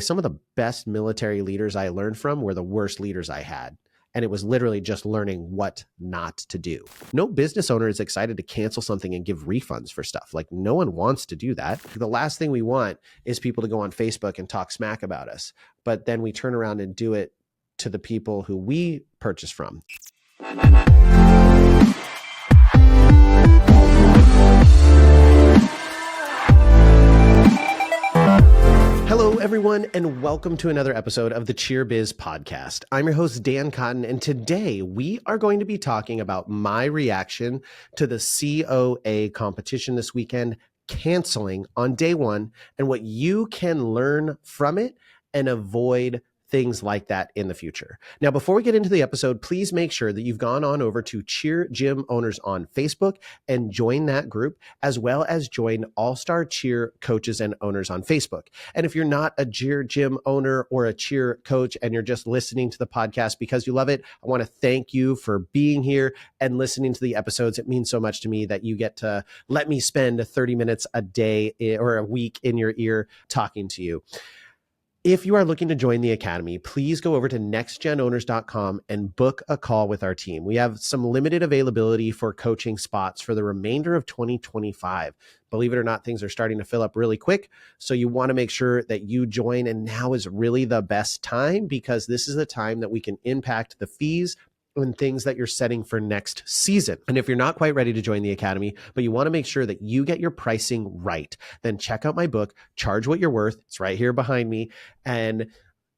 Some of the best military leaders I learned from were the worst leaders I had. And it was literally just learning what not to do. No business owner is excited to cancel something and give refunds for stuff. Like, no one wants to do that. The last thing we want is people to go on Facebook and talk smack about us. But then we turn around and do it to the people who we purchase from. Hello, everyone, and welcome to another episode of the Cheer Biz Podcast. I'm your host, Dan Cotton, and today we are going to be talking about my reaction to the COA competition this weekend, canceling on day one, and what you can learn from it and avoid things like that in the future. Now, before we get into the episode, please make sure that you've gone on over to Cheer Gym Owners on Facebook and join that group, as well as join All-Star Cheer Coaches and Owners on Facebook. And if you're not a Cheer Gym owner or a cheer coach and you're just listening to the podcast because you love it, I want to thank you for being here and listening to the episodes. It means so much to me that you get to let me spend 30 minutes a day or a week in your ear talking to you. If you are looking to join the Academy, please go over to nextgenowners.com and book a call with our team. We have some limited availability for coaching spots for the remainder of 2025. Believe it or not, things are starting to fill up really quick. So you want to make sure that you join. And now is really the best time because this is the time that we can impact the fees and things that you're setting for next season. And if you're not quite ready to join the Academy, but you want to make sure that you get your pricing right, then check out my book, Charge What You're Worth. It's right here behind me. And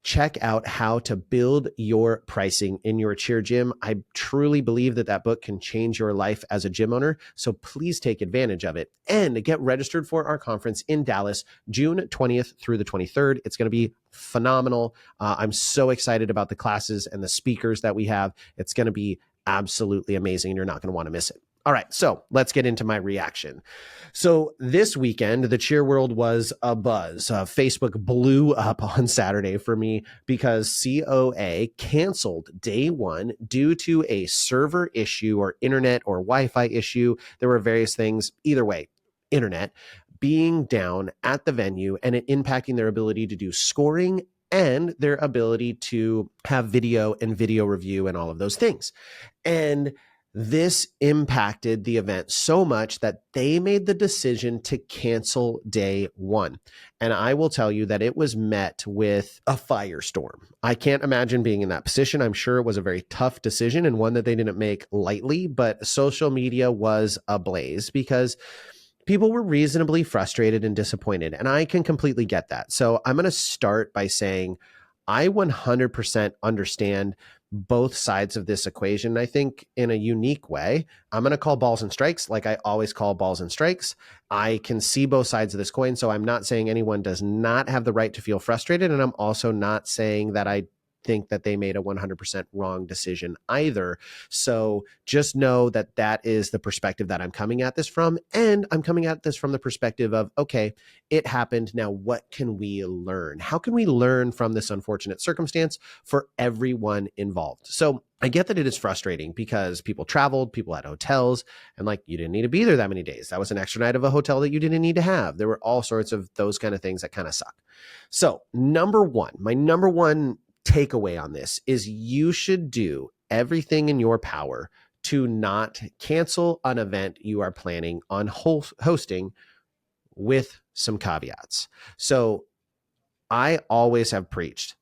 check out how to build your pricing in your cheer gym. I truly believe that that book can change your life as a gym owner. So please take advantage of it and get registered for our conference in Dallas, June 20th through the 23rd. It's going to be phenomenal. I'm so excited about the classes and the speakers that we have. It's going to be absolutely amazing. And you're not going to want to miss it. All right, so let's get into my reaction. So this weekend, the cheer world was abuzz. Facebook blew up on Saturday for me because COA canceled day one due to a server issue or internet or Wi-Fi issue. There were various things. Either way, internet being down at the venue and it impacting their ability to do scoring and their ability to have video and video review and all of those things. And this impacted the event so much that they made the decision to cancel day one. And I will tell you that it was met with a firestorm. I can't imagine being in that position. I'm sure it was a very tough decision and one that they didn't make lightly, but social media was ablaze because people were reasonably frustrated and disappointed. And I can completely get that. So I'm going to start by saying I 100% understand both sides of this equation. I think in a unique way, I'm going to call balls and strikes like I always call balls and strikes. I can see both sides of this coin. So I'm not saying anyone does not have the right to feel frustrated. And I'm also not saying that I think that they made a 100% wrong decision either. So just know that that is the perspective that I'm coming at this from. And I'm coming at this from the perspective of, okay, it happened. Now, what can we learn? How can we learn from this unfortunate circumstance for everyone involved? So I get that it is frustrating because people traveled, people had hotels, and like you didn't need to be there that many days. That was an extra night of a hotel that you didn't need to have. There were all sorts of those kind of things that kind of suck. So my number one takeaway on this is you should do everything in your power to not cancel an event you are planning on hosting with some caveats. So I always have preached,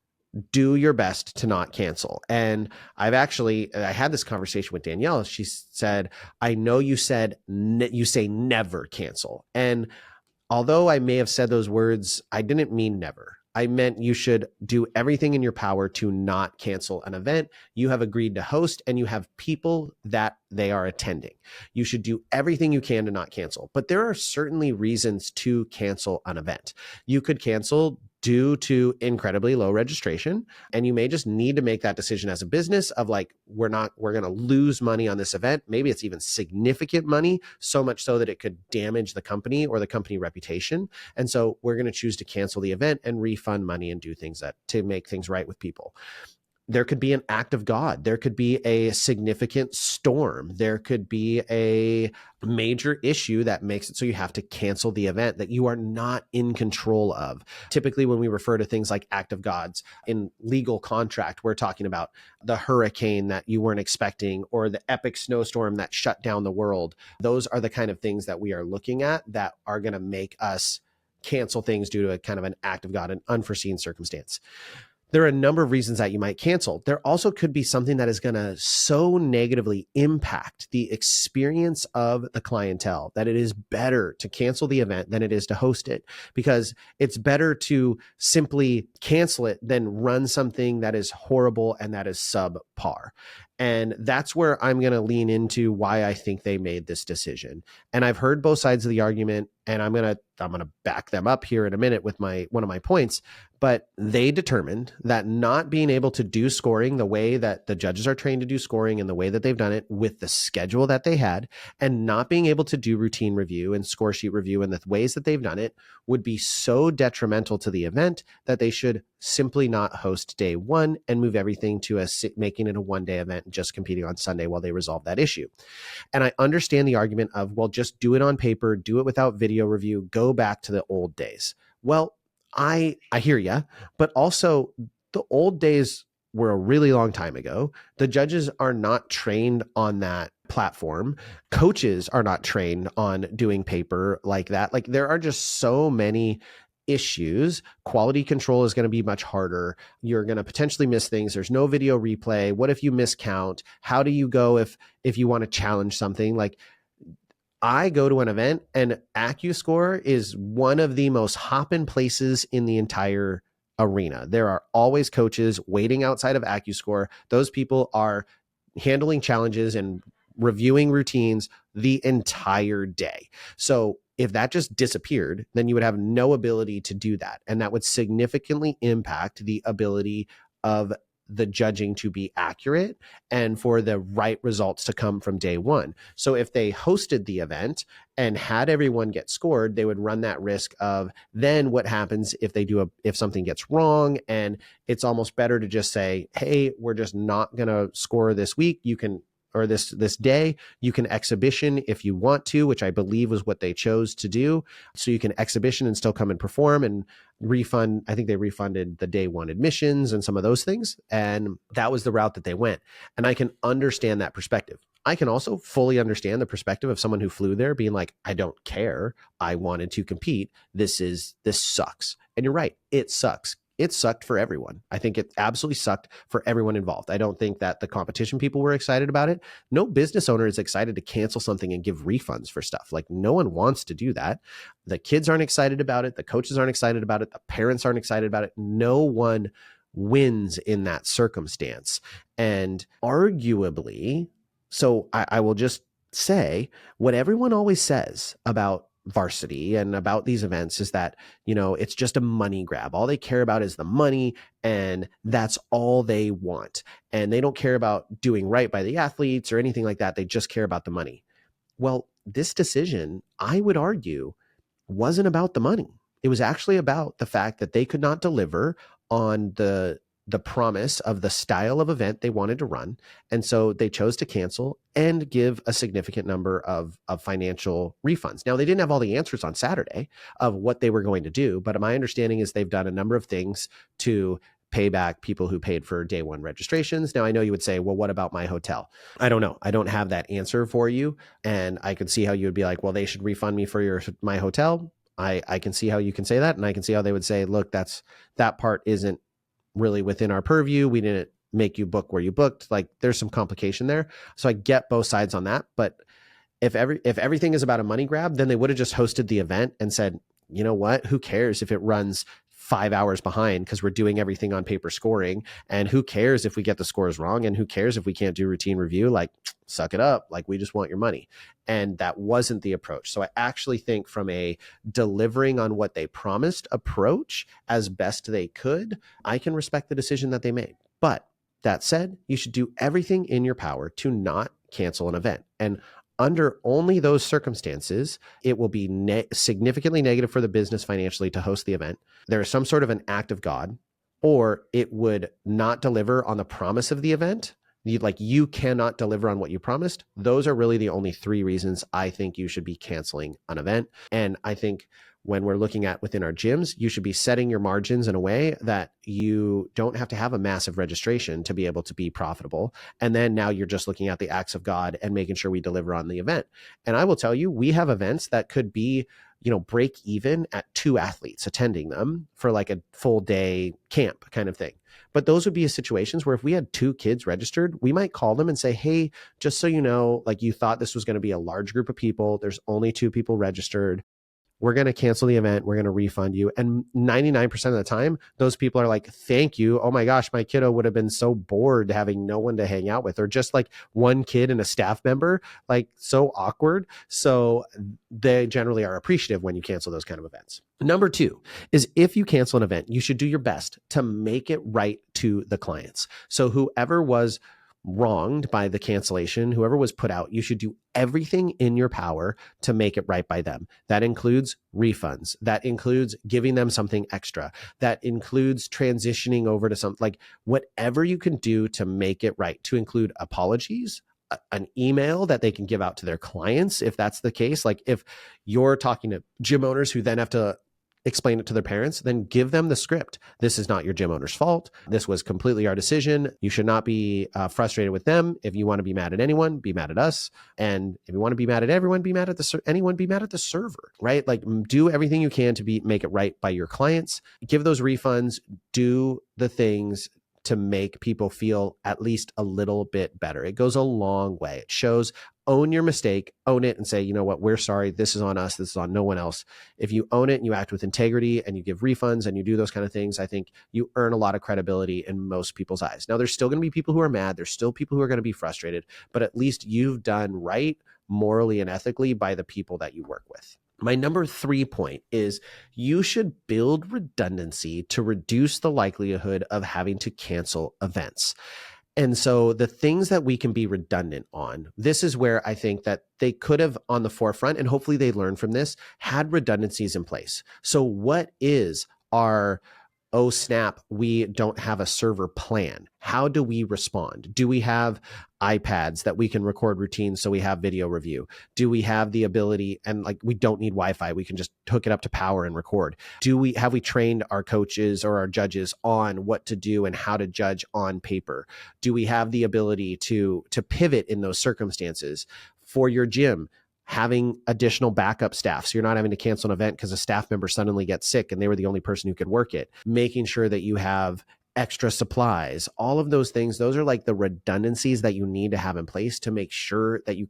do your best to not cancel. And I had this conversation with Danielle. She said, I know you said, you say never cancel. And although I may have said those words, I didn't mean never. I meant you should do everything in your power to not cancel an event you have agreed to host and you have people that they are attending. You should do everything you can to not cancel. But there are certainly reasons to cancel an event. You could cancel due to incredibly low registration. And you may just need to make that decision as a business of like, we're going to lose money on this event. Maybe it's even significant money, so much so that it could damage the company or the company reputation. And so we're going to choose to cancel the event and refund money and do things to make things right with people. there could be an act of God. There could be a significant storm. There could be a major issue that makes it so you have to cancel the event that you are not in control of. Typically, when we refer to things like act of gods in legal contract, we're talking about the hurricane that you weren't expecting or the epic snowstorm that shut down the world. Those are the kind of things that we are looking at that are going to make us cancel things due to a kind of an act of God, an unforeseen circumstance. There are a number of reasons that you might cancel. There also could be something that is going to so negatively impact the experience of the clientele that it is better to cancel the event than it is to host it, because it's better to simply cancel it than run something that is horrible and that is subpar. And that's where I'm going to lean into why I think they made this decision. And I've heard both sides of the argument, and I'm going to back them up here in a minute with one of my points. But they determined that not being able to do scoring the way that the judges are trained to do scoring and the way that they've done it with the schedule that they had, and not being able to do routine review and score sheet review in the ways that they've done it would be so detrimental to the event that they should simply not host day one and move everything to making it a one-day event and just competing on Sunday while they resolve that issue. And I understand the argument of, well, just do it on paper, do it without video review, go back to the old days. Well, I hear you, but also the old days were a really long time ago. The judges are not trained on that platform. Coaches are not trained on doing paper like that. Like, there are just so many issues. Quality control is going to be much harder. You're going to potentially miss things. There's no video replay. What if you miscount? How do you go if you want to challenge something? Like, I go to an event and AccuScore is one of the most hopping places in the entire arena. There are always coaches waiting outside of AccuScore. Those people are handling challenges and reviewing routines the entire day. So if that just disappeared, then you would have no ability to do that. And that would significantly impact the ability of the judging to be accurate and for the right results to come from day one. So if they hosted the event and had everyone get scored, they would run that risk of then what happens if if something gets wrong. And it's almost better to just say, hey, we're just not going to score this week. You can, or this day, you can exhibition if you want to, which I believe was what they chose to do. So you can exhibition and still come and perform and refund. I think they refunded the day one admissions and some of those things. And that was the route that they went. And I can understand that perspective. I can also fully understand the perspective of someone who flew there being like, I don't care. I wanted to compete. This sucks. And you're right. It sucks. It sucked for everyone. I think it absolutely sucked for everyone involved. I don't think that the competition people were excited about it. No business owner is excited to cancel something and give refunds for stuff. Like, no one wants to do that. The kids aren't excited about it. The coaches aren't excited about it. The parents aren't excited about it. No one wins in that circumstance. And arguably, so I will just say what everyone always says about varsity and about these events is that, it's just a money grab. All they care about is the money, and that's all they want. And they don't care about doing right by the athletes or anything like that. They just care about the money. Well, this decision, I would argue, wasn't about the money. It was actually about the fact that they could not deliver on the promise of the style of event they wanted to run. And so they chose to cancel and give a significant number of financial refunds. Now, they didn't have all the answers on Saturday of what they were going to do, but my understanding is they've done a number of things to pay back people who paid for day one registrations. Now, I know you would say, well, what about my hotel? I don't know. I don't have that answer for you. And I could see how you would be like, well, they should refund me for my hotel. I can see how you can say that. And I can see how they would say, look, that part isn't really within our purview. We didn't make you book where you booked. Like, there's some complication there. So I get both sides on that. But if everything is about a money grab, then they would have just hosted the event and said, you know what, who cares if it runs 5 hours behind because we're doing everything on paper scoring, and who cares if we get the scores wrong, and who cares if we can't do routine review? Like, suck it up. Like, we just want your money. And that wasn't the approach. So I actually think from a delivering on what they promised approach as best they could, I can respect the decision that they made. But that said, you should do everything in your power to not cancel an event. And under only those circumstances, it will be significantly negative for the business financially to host the event. There is some sort of an act of God. or it would not deliver on the promise of the event. You cannot deliver on what you promised. Those are really the only three reasons I think you should be canceling an event. And I think when we're looking at within our gyms, you should be setting your margins in a way that you don't have to have a massive registration to be able to be profitable. And then now you're just looking at the acts of God and making sure we deliver on the event. And I will tell you, we have events that could be, break even at 2 athletes attending them for like a full day camp kind of thing. But those would be situations where if we had 2 kids registered, we might call them and say, hey, just so you know, like you thought this was going to be a large group of people. There's only 2 people registered. We're going to cancel the event. We're going to refund you. And 99% of the time, those people are like, thank you. Oh my gosh, my kiddo would have been so bored having no one to hang out with, or just like one kid and a staff member, like so awkward. So they generally are appreciative when you cancel those kind of events. Number 2 is if you cancel an event, you should do your best to make it right to the clients. So whoever was wronged by the cancellation, whoever was put out, you should do everything in your power to make it right by them. That includes refunds. That includes giving them something extra. That includes transitioning over to something, like whatever you can do to make it right, to include apologies, an email that they can give out to their clients if that's the case. Like if you're talking to gym owners who then have to explain it to their parents, then give them the script. This is not your gym owner's fault. This was completely our decision. You should not be frustrated with them. If you want to be mad at anyone, be mad at us. And if you want to be mad at everyone, be mad at anyone, be mad at the server, right? Like do everything you can to make it right by your clients. Give those refunds, do the things to make people feel at least a little bit better. It goes a long way. It shows, own your mistake, own it and say, you know what, we're sorry. This is on us. This is on no one else. If you own it and you act with integrity and you give refunds and you do those kind of things, I think you earn a lot of credibility in most people's eyes. Now, there's still going to be people who are mad. There's still people who are going to be frustrated, but at least you've done right morally and ethically by the people that you work with. My number 3 point is you should build redundancy to reduce the likelihood of having to cancel events. And so the things that we can be redundant on, this is where I think that they could have on the forefront, and hopefully they learn from this, had redundancies in place. So what is our, oh snap, we don't have a server plan? How do we respond? Do we have iPads that we can record routines so we have video review? Do we have the ability, and like we don't need Wi-Fi, we can just hook it up to power and record? Have we trained our coaches or our judges on what to do and how to judge on paper? Do we have the ability to pivot in those circumstances? For your gym, having additional backup staff, so you're not having to cancel an event because a staff member suddenly gets sick and they were the only person who could work it. Making sure that you have extra supplies, all of those things, those are like the redundancies that you need to have in place to make sure that you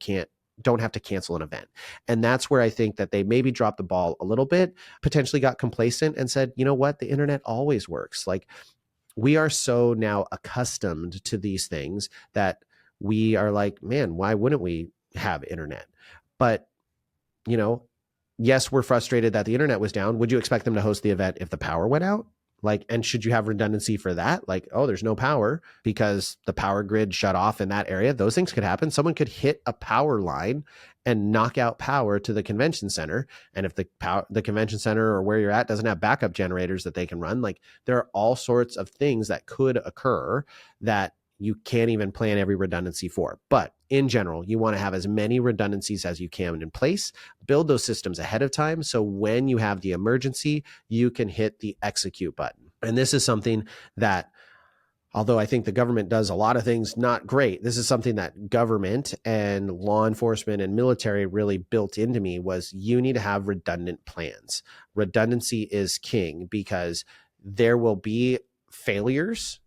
don't have to cancel an event. And that's where I think that they maybe dropped the ball a little bit, potentially got complacent and said, you know what, the internet always works. Like we are so now accustomed to these things that we are like, man, why wouldn't we have internet? But, yes, we're frustrated that the internet was down. Would you expect them to host the event if the power went out? Like, and should you have redundancy for that? Like, oh, there's no power because the power grid shut off in that area. Those things could happen. Someone could hit a power line and knock out power to the convention center. And if the convention center or where you're at doesn't have backup generators that they can run, like there are all sorts of things that could occur that you can't even plan every redundancy for. But in general, you want to have as many redundancies as you can in place, build those systems ahead of time. So when you have the emergency, you can hit the execute button. And this is something that, although I think the government does a lot of things not great, this is something that government and law enforcement and military really built into me, was you need to have redundant plans. Redundancy is king because there will be failures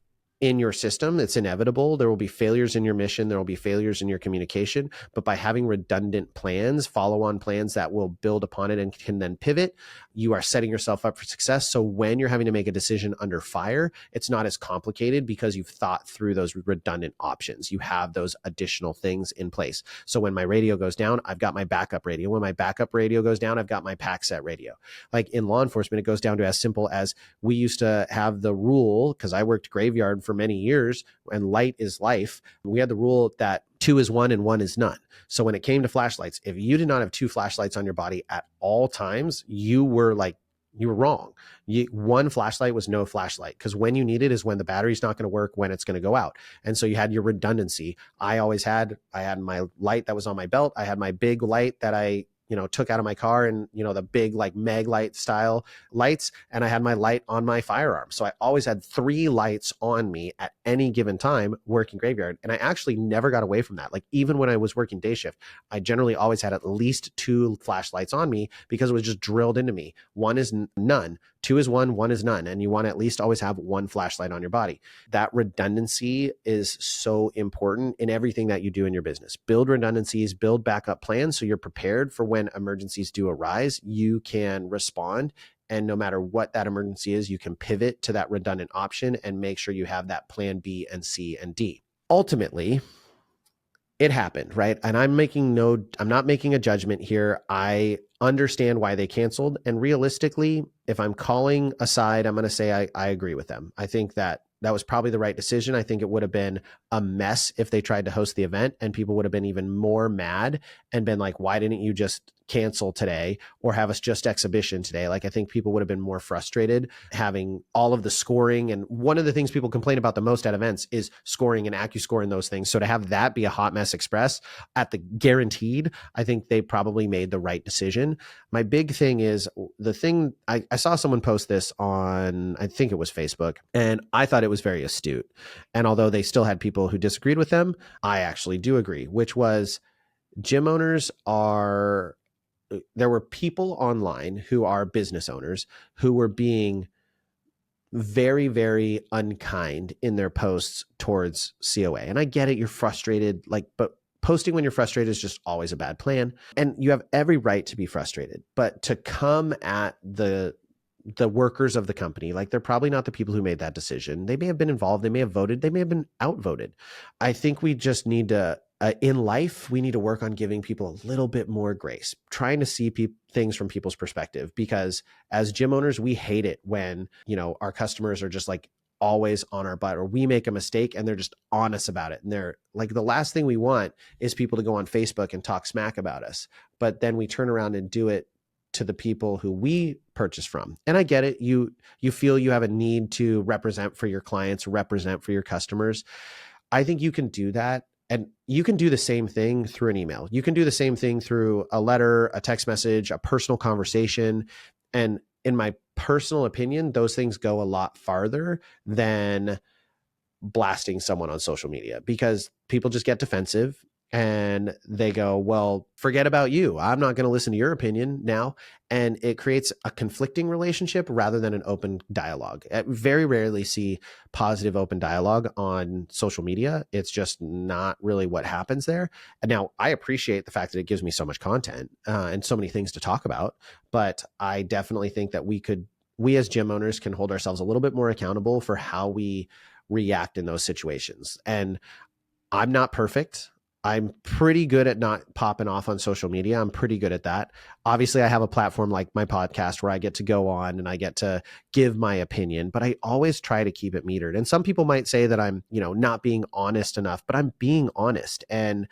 in your system. It's inevitable. There will be failures in your mission. There will be failures in your communication. But by having redundant plans, follow-on plans that will build upon it and can then pivot, you are setting yourself up for success. So when you're having to make a decision under fire, it's not as complicated because you've thought through those redundant options. You have those additional things in place. So when my radio goes down, I've got my backup radio. When my backup radio goes down, I've got my pack set radio. Like in law enforcement, it goes down to as simple as we used to have the rule, because I worked graveyard for many years and light is life. We had the rule that 2 is 1 and 1 is none. So when it came to flashlights, if you did not have 2 flashlights on your body at all times, you were like You were wrong. One flashlight was no flashlight, because when you need it is when the battery's not going to work, when it's going to go out. And so you had your redundancy. I had my light that was on my belt. I had my big light that I took out of my car, and the big like mag light style lights, and I had my light on my firearm. So I always had 3 lights on me at any given time working graveyard. And I actually never got away from that. Like even when I was working day shift, I generally always had at least 2 flashlights on me, because it was just drilled into me. 1 is none, 2 is 1, 1 is none. And you want to at least always have 1 flashlight on your body. That redundancy is so important in everything that you do in your business. Build redundancies, build backup plans, so you're prepared for when emergencies do arise. You can respond, and no matter what that emergency is, you can pivot to that redundant option and make sure you have that plan B and C and D. Ultimately, it happened, right? And I'm not making a judgment here. I understand why they canceled. And realistically, if I'm calling aside, I'm going to say I agree with them. I think that was probably the right decision. I think it would have been a mess if they tried to host the event, and people would have been even more mad and been like, why didn't you just cancel today or have us just exhibition today? Like, I think people would have been more frustrated having all of the scoring. And one of the things people complain about the most at events is scoring and AccuScore and those things. So to have that be a hot mess express at the guaranteed, I think they probably made the right decision. My big thing is I saw someone post this on, I think it was Facebook, and I thought it was very astute. And although they still had people who disagreed with them, I actually do agree, which was gym owners there were people online who are business owners who were being very, very unkind in their posts towards COA. And I get it. You're frustrated, but posting when you're frustrated is just always a bad plan. And you have every right to be frustrated, but to come at the workers of the company, like they're probably not the people who made that decision. They may have been involved. They may have voted. They may have been outvoted. I think we just need to, in life, we need to work on giving people a little bit more grace, trying to see things from people's perspective, because as gym owners, we hate it when, our customers are just like always on our butt, or we make a mistake and they're just honest about it. And they're like, the last thing we want is people to go on Facebook and talk smack about us. But then we turn around and do it to the people who we purchase from. And I get it. You feel you have a need to represent for your clients, represent for your customers. I think you can do that. And you can do the same thing through an email. You can do the same thing through a letter, a text message, a personal conversation. And in my personal opinion, those things go a lot farther than blasting someone on social media, because people just get defensive and they go, well, forget about you. I'm not going to listen to your opinion now. And it creates a conflicting relationship rather than an open dialogue. I very rarely see positive open dialogue on social media. It's just not really what happens there. And now I appreciate the fact that it gives me so much content and so many things to talk about. But I definitely think that we as gym owners can hold ourselves a little bit more accountable for how we react in those situations. And I'm not perfect. I'm pretty good at not popping off on social media. I'm pretty good at that. Obviously, I have a platform like my podcast where I get to go on and I get to give my opinion, but I always try to keep it metered. And some people might say that I'm, not being honest enough, but I'm being honest. And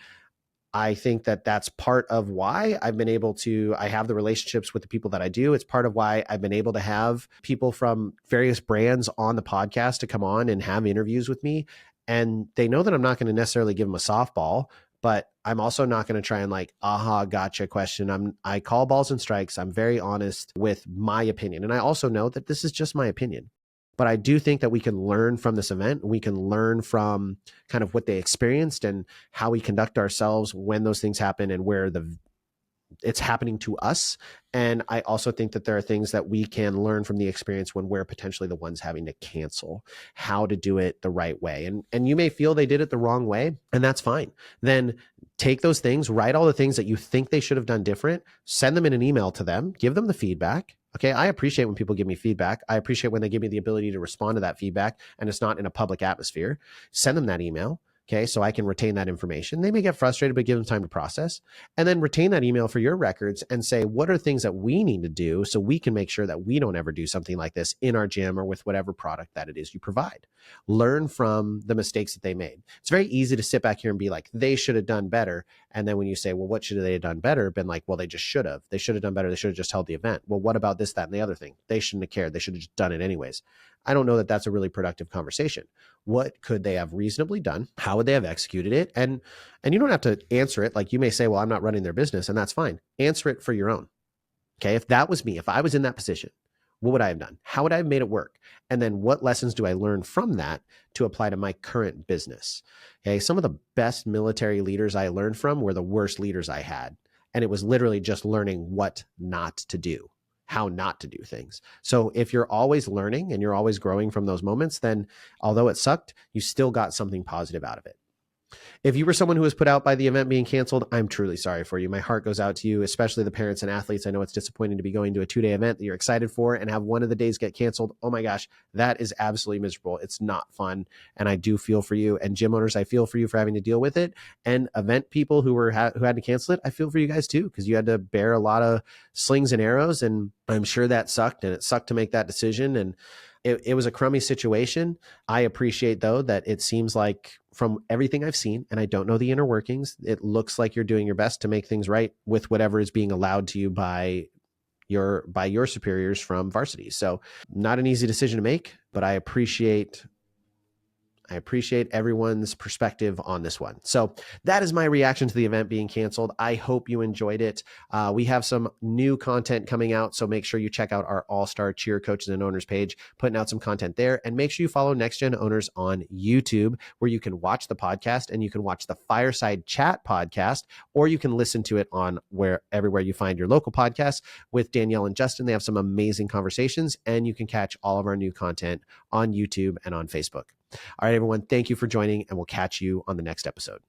I think that that's part of why I have the relationships with the people that I do. It's part of why I've been able to have people from various brands on the podcast to come on and have interviews with me. And they know that I'm not going to necessarily give them a softball, but I'm also not going to try and gotcha question. I call balls and strikes. I'm very honest with my opinion. And I also know that this is just my opinion. But I do think that we can learn from this event. We can learn from kind of what they experienced and how we conduct ourselves when those things happen and where it's happening to us. And I also think that there are things that we can learn from the experience when we're potentially the ones having to cancel, how to do it the right way. And you may feel they did it the wrong way, and that's fine. Then take those things, write all the things that you think they should have done different, send them in an email to them, give them the feedback. Okay. I appreciate when people give me feedback. I appreciate when they give me the ability to respond to that feedback and it's not in a public atmosphere. Send them that email. Okay, so I can retain that information. They may get frustrated, but give them time to process. And then retain that email for your records and say, what are things that we need to do so we can make sure that we don't ever do something like this in our gym or with whatever product that it is you provide. Learn from the mistakes that they made. It's very easy to sit back here and be like, they should have done better. And then when you say, well, what should they have done better? Been like, well, they just should have. They should have done better. They should have just held the event. Well, what about this, that, and the other thing? They shouldn't have cared. They should have just done it anyways. I don't know that that's a really productive conversation. What could they have reasonably done? How would they have executed it? And you don't have to answer it. Like you may say, well, I'm not running their business, and that's fine. Answer it for your own. Okay. If that was me, if I was in that position, what would I have done? How would I have made it work? And then what lessons do I learn from that to apply to my current business? Okay. Some of the best military leaders I learned from were the worst leaders I had. And it was literally just learning what not to do, how not to do things. So if you're always learning and you're always growing from those moments, then although it sucked, you still got something positive out of it. If you were someone who was put out by the event being canceled, I'm truly sorry for you. My heart goes out to you, especially the parents and athletes. I know it's disappointing to be going to a 2-day event that you're excited for and have one of the days get canceled. Oh my gosh, that is absolutely miserable. It's not fun. And I do feel for you. And gym owners, I feel for you for having to deal with it. And event people who had to cancel it, I feel for you guys too, because you had to bear a lot of slings and arrows. And I'm sure that sucked. And it sucked to make that decision. And it was a crummy situation. I appreciate, though, that it seems like from everything I've seen, and I don't know the inner workings, it looks like you're doing your best to make things right with whatever is being allowed to you by your superiors from varsity. So not an easy decision to make, but I appreciate everyone's perspective on this one. So that is my reaction to the event being canceled. I hope you enjoyed it. We have some new content coming out, so make sure you check out our All-Star Cheer Coaches and Owners page, putting out some content there. And make sure you follow Next Gen Owners on YouTube, where you can watch the podcast and you can watch the Fireside Chat podcast, or you can listen to it on everywhere you find your local podcasts with Danielle and Justin. They have some amazing conversations, and you can catch all of our new content on YouTube and on Facebook. All right, everyone, thank you for joining, and we'll catch you on the next episode.